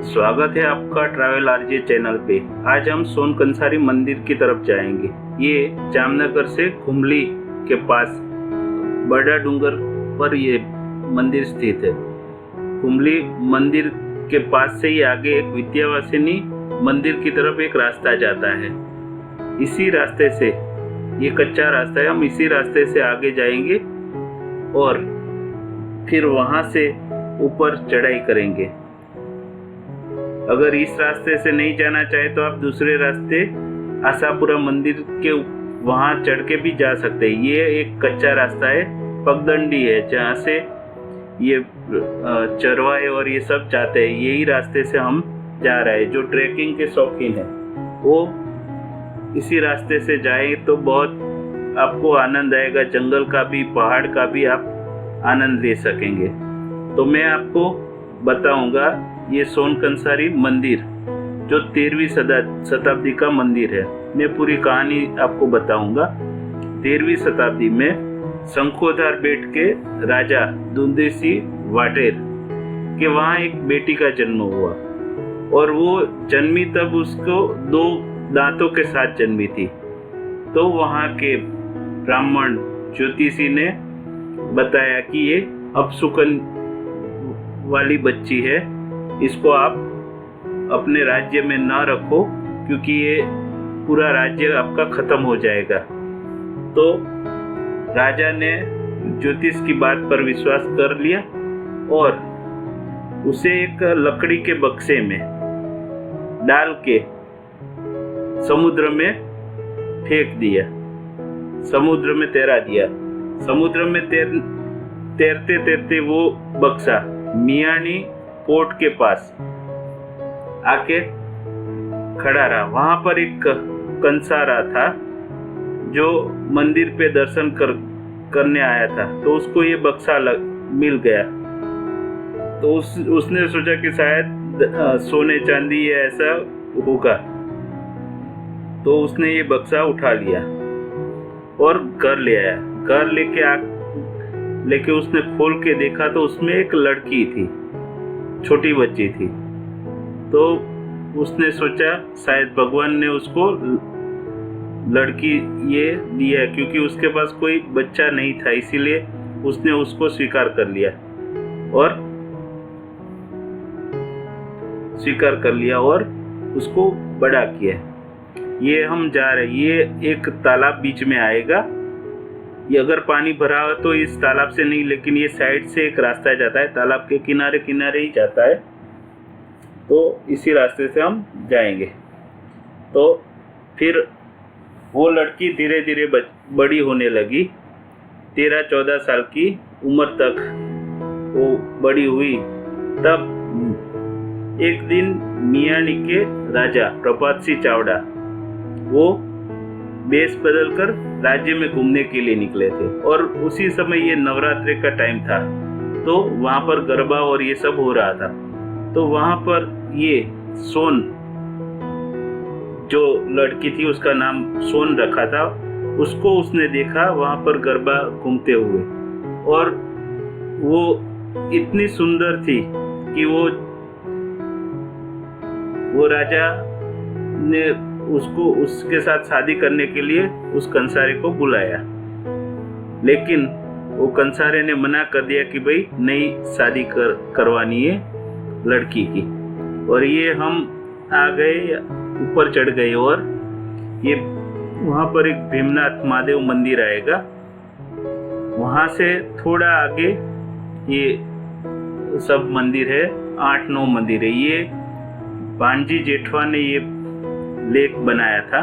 स्वागत है आपका ट्रैवल आरजे चैनल पे। आज हम सोन कंसारी मंदिर की तरफ जाएंगे। ये जामनगर से कुंभली के पास बड़ा डूंगर पर ये मंदिर स्थित है। कुंभली मंदिर के पास से ही आगे एक विद्यावासिनी मंदिर की तरफ एक रास्ता जाता है। इसी रास्ते से, ये कच्चा रास्ता है, हम इसी रास्ते से आगे जाएंगे और फिर वहां से ऊपर चढ़ाई करेंगे। अगर इस रास्ते से नहीं जाना चाहे तो आप दूसरे रास्ते आशापुरा मंदिर के वहां चढ़ के भी जा सकते हैं। ये एक कच्चा रास्ता है, पगडंडी है, जहाँ से ये चरवाहे और ये सब जाते हैं। यही रास्ते से हम जा रहे हैं। जो ट्रैकिंग के शौकीन है वो इसी रास्ते से जाए तो बहुत आपको आनंद आएगा। जंगल का भी, पहाड़ का भी आप आनंद ले सकेंगे। तो मैं आपको बताऊंगा ये सोन कंसारी मंदिर जो 13वीं शताब्दी का मंदिर है। मैं पूरी कहानी आपको बताऊंगा। 13वीं शताब्दी में शंखोधार बेट के राजा दुंदेसी वाटेर के वहाँ एक बेटी का जन्म हुआ और वो जन्मी तब उसको 2 दांतों के साथ जन्मी थी। तो वहाँ के ब्राह्मण ज्योतिषी ने बताया कि ये अपशुकन वाली बच्ची है, इसको आप अपने राज्य में ना रखो क्योंकि ये पूरा राज्य आपका खत्म हो जाएगा। तो राजा ने ज्योतिष की बात पर विश्वास कर लिया और उसे एक लकड़ी के बक्से में डाल के समुद्र में फेंक दिया, समुद्र में तैरा दिया। समुद्र में तैरते तैरते वो बक्सा मियानी पोर्ट के पास आके खड़ा रहा। वहां पर एक कंसारा था जो मंदिर पे दर्शन करने आया था। तो उसको ये बक्सा मिल गया। तो उसने सोचा कि शायद सोने चांदी या ऐसा होगा। तो उसने ये बक्सा उठा लिया और घर ले आया। घर लेके उसने खोल के देखा तो उसमें एक लड़की थी, छोटी बच्ची थी। तो उसने सोचा शायद भगवान ने उसको लड़की ये दिया क्योंकि उसके पास कोई बच्चा नहीं था, इसीलिए उसने उसको स्वीकार कर लिया और उसको बड़ा किया। ये हम जा रहे, ये एक तालाब बीच में आएगा। ये अगर पानी भरा हो तो इस तालाब से नहीं, लेकिन ये साइड से एक रास्ता जाता है, तालाब के किनारे किनारे ही जाता है। तो इसी रास्ते से हम जाएंगे। तो फिर वो लड़की धीरे धीरे बड़ी होने लगी। 13-14 साल की उम्र तक वो बड़ी हुई। तब एक दिन मियानी के राजा प्रभात सिंह चावड़ा वो बेस बदलकर राज्य में घूमने के लिए निकले थे और उसी समय ये नवरात्रि का टाइम था। तो वहां पर गरबा और ये सब हो रहा था। तो वहां पर ये सोन, जो लड़की थी उसका नाम सोन रखा था, उसको उसने देखा वहां पर गरबा घूमते हुए और वो इतनी सुंदर थी कि वो राजा ने उसके साथ शादी करने के लिए उस कंसारे को बुलाया। लेकिन वो कंसारे ने मना कर दिया कि भाई नई शादी करवानी है लड़की की। और ये हम आ गए, ऊपर चढ़ गए और ये वहां पर एक भीमनाथ महादेव मंदिर आएगा। वहां से थोड़ा आगे ये सब मंदिर है, 8-9 मंदिर है। ये बांजी जेठवा ने ये लेक बनाया था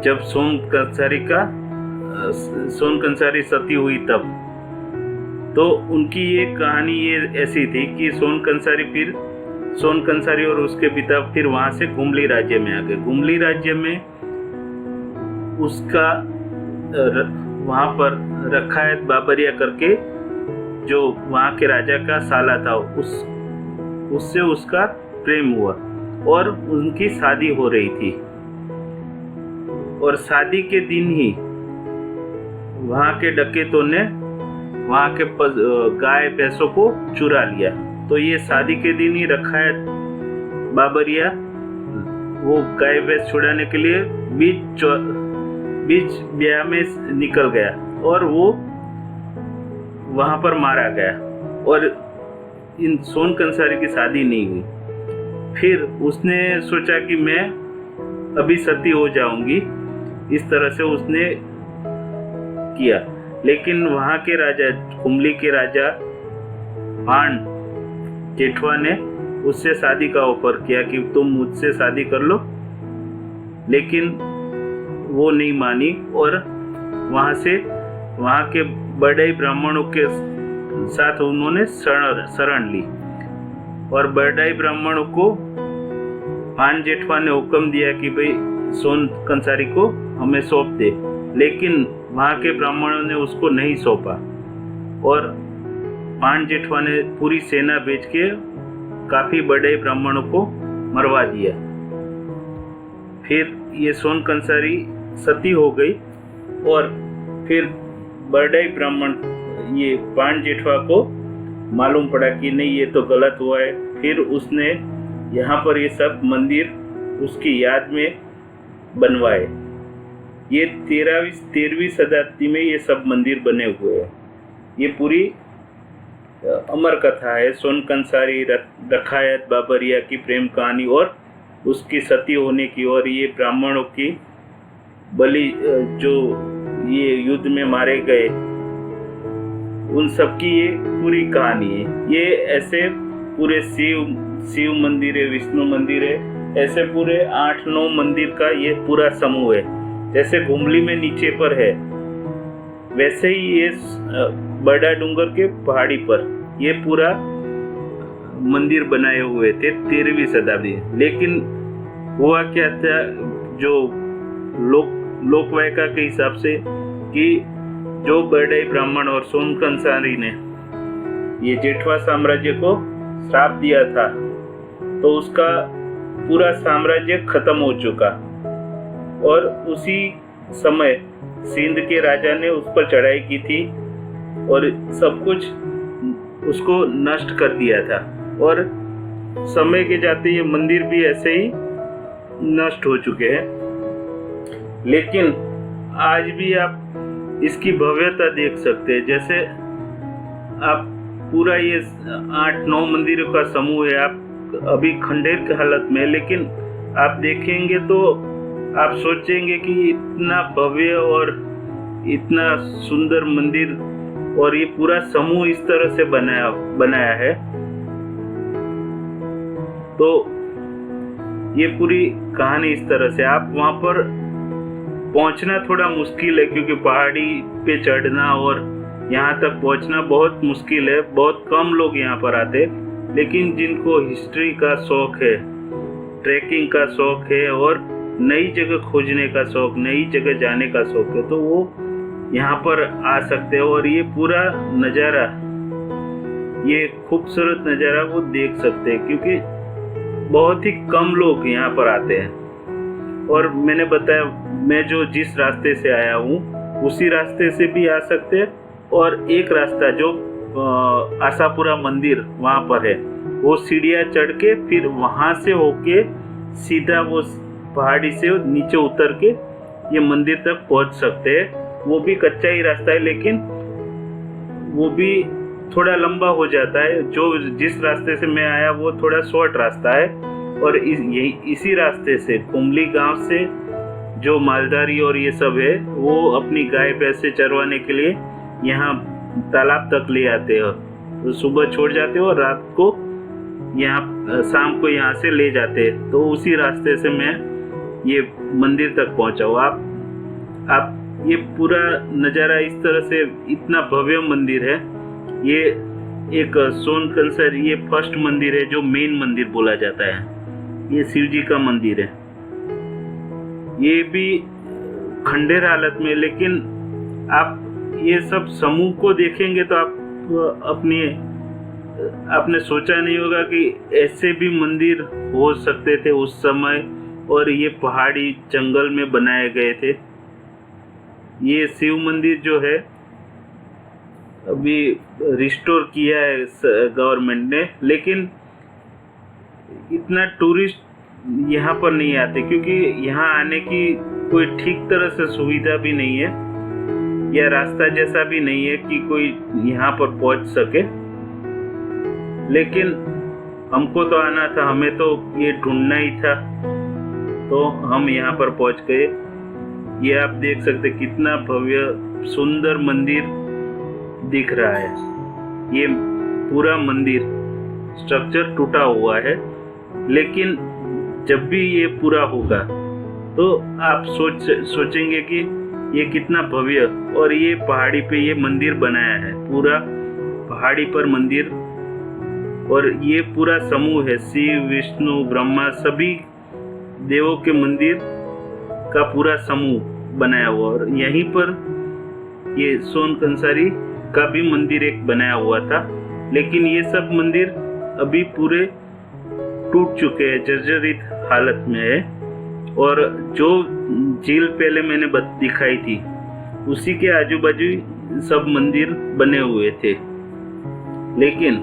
जब सोन कंसारी सती हुई तब। तो उनकी ये कहानी ये ऐसी थी कि सोन कंसारी और उसके पिता फिर वहां से कुंभली राज्य में आ गए। कुंभली राज्य में उसका वहां पर रखायत बाबरिया करके जो वहां के राजा का साला था, उससे उसका प्रेम हुआ और उनकी शादी हो रही थी। और शादी के दिन ही वहां के डकैतों ने वहां के गाय भैंसों को चुरा लिया। तो तो ये शादी के दिन ही रखायत बाबरिया वो गाय भैंस छुड़ाने के लिए बीच ब्याह में निकल गया और वो वहां पर मारा गया और इन सोन कंसारी की शादी नहीं हुई। फिर उसने सोचा कि मैं अभी सती हो जाऊंगी, इस तरह से उसने किया। लेकिन वहां के राजा कुंभली के राजा भाण जेठवा ने उससे शादी का ऑफर किया कि तुम मुझसे शादी कर लो, लेकिन वो नहीं मानी और वहां के बड़े ब्राह्मणों के साथ उन्होंने शरण ली और बड़ाई ब्राह्मणों को भाण जेठवा ने हुक्म दिया कि भाई सोन कंसारी को हमें सौंप दे, लेकिन वहां के ब्राह्मणों ने उसको नहीं सौंपा और भाण जेठवा ने पूरी सेना भेज के काफी बड़े ब्राह्मणों को मरवा दिया। फिर ये सोन कंसारी सती हो गई और फिर बड़े ब्राह्मण ये भाण जेठवा को मालूम पड़ा कि नहीं ये तो गलत हुआ है। फिर उसने यहाँ पर ये सब मंदिर उसकी याद में बनवाए। ये 13वीं शताब्दी में ये सब मंदिर बने हुए हैं। ये पूरी अमर कथा है सोन कंसारी रखायत बाबरिया की प्रेम कहानी और उसकी सती होने की और ये ब्राह्मणों की बलि जो ये युद्ध में मारे गए उन सब की ये पूरी कहानी है। ये ऐसे पूरे शिव मंदिर है, विष्णु मंदिर है, ऐसे पूरे 8-9 मंदिर का ये पूरा समूह है। जैसे घुमली में नीचे पर है वैसे ही ये बड़ा डूंगर के पहाड़ी पर ये पूरा मंदिर बनाए हुए थे 13वीं शताब्दी। लेकिन हुआ क्या था, जो लोकवायका के हिसाब से कि जो बड़े ब्राह्मण और सोन कंसारी ने ये जेठवा साम्राज्य को श्राप दिया था तो उसका पूरा साम्राज्य खत्म हो चुका और उसी समय सिंध के राजा ने उस पर चढ़ाई की थी और सब कुछ उसको नष्ट कर दिया था और समय के जाते ये मंदिर भी ऐसे ही नष्ट हो चुके हैं। लेकिन आज भी आप इसकी भव्यता देख सकते हैं। जैसे आप पूरा ये 8-9 मंदिरों का समूह है, आप अभी खंडेर की हालत में, लेकिन आप देखेंगे तो आप सोचेंगे कि इतना भव्य और इतना सुंदर मंदिर और ये पूरा समूह इस तरह से बनाया है। तो ये पूरी कहानी इस तरह से। आप वहां पर पहुंचना थोड़ा मुश्किल है क्योंकि पहाड़ी पे चढ़ना और यहाँ तक पहुंचना बहुत मुश्किल है। बहुत कम लोग यहाँ पर आते, लेकिन जिनको हिस्ट्री का शौक है, ट्रैकिंग का शौक है और नई जगह खोजने का शौक, नई जगह जाने का शौक है, तो वो यहाँ पर आ सकते हैं और ये पूरा नज़ारा, ये खूबसूरत नज़ारा वो देख सकते हैं क्योंकि बहुत ही कम लोग यहाँ पर आते हैं। और मैंने बताया मैं जो जिस रास्ते से आया हूँ उसी रास्ते से भी आ सकते हैं और एक रास्ता जो आशापुरा मंदिर वहाँ पर है वो सीढ़ियाँ चढ़ के फिर वहाँ से होके सीधा वो पहाड़ी से नीचे उतर के ये मंदिर तक पहुँच सकते हैं। वो भी कच्चा ही रास्ता है लेकिन वो भी थोड़ा लंबा हो जाता है। जो जिस रास्ते से मैं आया वो थोड़ा शॉर्ट रास्ता है और इसी रास्ते से कुंभली गांव से जो मालधारी और ये सब है वो अपनी गाय भैंसे चरवाने के लिए यहाँ तालाब तक ले आते हैं। तो सुबह छोड़ जाते हैं और रात को यहाँ शाम को यहाँ से ले जाते हैं। तो उसी रास्ते से मैं ये मंदिर तक पहुँचा हूँ। आप ये पूरा नज़ारा इस तरह से, इतना भव्य मंदिर है। ये एक सोन कंसारी ये फर्स्ट मंदिर है जो मेन मंदिर बोला जाता है। ये शिव जी का मंदिर है। ये भी खंडेर हालत में, लेकिन आप ये सब समूह को देखेंगे तो आप आपने सोचा नहीं होगा कि ऐसे भी मंदिर हो सकते थे उस समय और ये पहाड़ी जंगल में बनाए गए थे। ये शिव मंदिर जो है अभी रिस्टोर किया है गवर्नमेंट ने, लेकिन इतना टूरिस्ट यहाँ पर नहीं आते क्योंकि यहाँ आने की कोई ठीक तरह से सुविधा भी नहीं है या रास्ता जैसा भी नहीं है कि कोई यहाँ पर पहुँच सके। लेकिन हमको तो आना था, हमें तो ये ढूंढना ही था, तो हम यहाँ पर पहुँच गए। ये आप देख सकते कितना भव्य सुंदर मंदिर दिख रहा है। ये पूरा मंदिर स्ट्रक्चर टूटा हुआ है, लेकिन जब भी ये पूरा होगा तो आप सोचेंगे कि ये कितना भव्य, और ये पहाड़ी पे ये मंदिर बनाया है, पूरा पहाड़ी पर मंदिर, और ये पूरा समूह है, शिव विष्णु ब्रह्मा सभी देवों के मंदिर का पूरा समूह बनाया हुआ। और यहीं पर ये सोन कंसारी का भी मंदिर एक बनाया हुआ था, लेकिन ये सब मंदिर अभी पूरे टूट चुके हैं, जर्जरित हालत में है। और जो झील पहले मैंने दिखाई थी उसी के आजू बाजू सब मंदिर बने हुए थे, लेकिन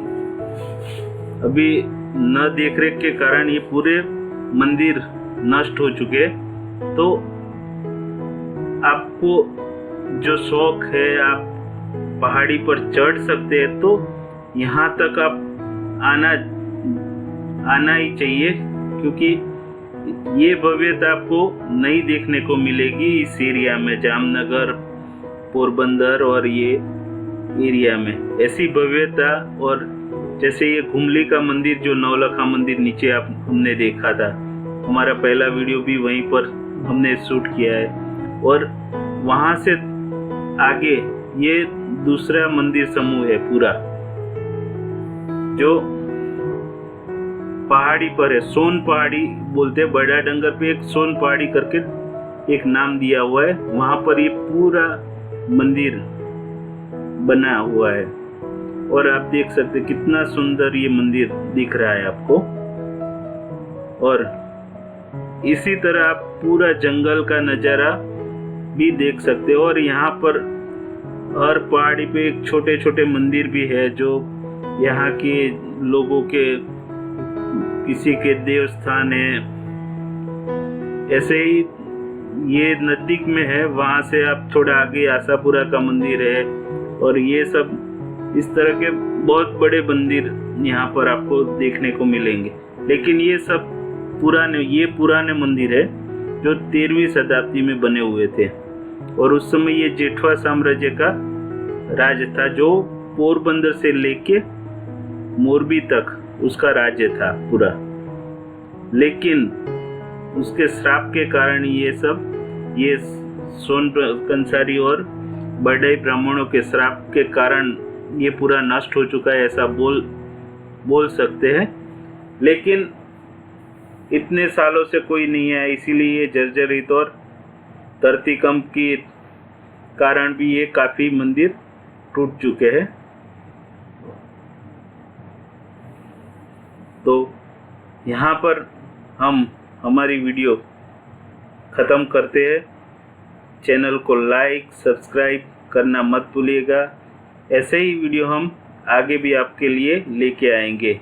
अभी न देखरेख के कारण ये पूरे मंदिर नष्ट हो चुके। तो आपको जो शौक है आप पहाड़ी पर चढ़ सकते हैं, तो यहाँ तक आप आना ही चाहिए, क्योंकि ये भव्यता आपको नहीं देखने को मिलेगी इस एरिया में, जामनगर पोरबंदर और ये एरिया में ऐसी भव्यता। और जैसे ये घुमली का मंदिर, जो नौलखा मंदिर नीचे हमने देखा था, हमारा पहला वीडियो भी वहीं पर हमने शूट किया है। और वहाँ से आगे ये दूसरा मंदिर समूह है पूरा, जो पहाड़ी पर है, सोन पहाड़ी बोलते हैं। बड़ा डंगर पे एक सोन पहाड़ी करके एक नाम दिया हुआ है, वहां पर ये पूरा मंदिर बना हुआ है। और आप देख सकते कितना सुंदर ये मंदिर दिख रहा है आपको। और इसी तरह आप पूरा जंगल का नज़ारा भी देख सकते हो। और यहाँ पर हर पहाड़ी पे एक छोटे छोटे मंदिर भी है, जो यहाँ के लोगों के किसी के देवस्थान है। ऐसे ही ये नजदीक में है, वहाँ से आप थोड़ा आगे आशापुरा का मंदिर है, और ये सब इस तरह के बहुत बड़े मंदिर यहाँ पर आपको देखने को मिलेंगे। लेकिन ये सब पुराने मंदिर है जो 13वीं शताब्दी में बने हुए थे, और उस समय ये जेठवा साम्राज्य का राज था, जो पोरबंदर से लेके मोरबी तक उसका राज्य था पूरा। लेकिन उसके श्राप के कारण ये सोन कंसारी और बड़े ब्राह्मणों के श्राप के कारण ये पूरा नष्ट हो चुका है, ऐसा बोल सकते हैं। लेकिन इतने सालों से कोई नहीं आया, इसीलिए ये जर्जरित और धरतीकंप के कारण भी ये काफी मंदिर टूट चुके हैं। तो यहाँ पर हम हमारी वीडियो ख़त्म करते हैं। चैनल को लाइक सब्सक्राइब करना मत भूलिएगा। ऐसे ही वीडियो हम आगे भी आपके लिए लेके आएंगे।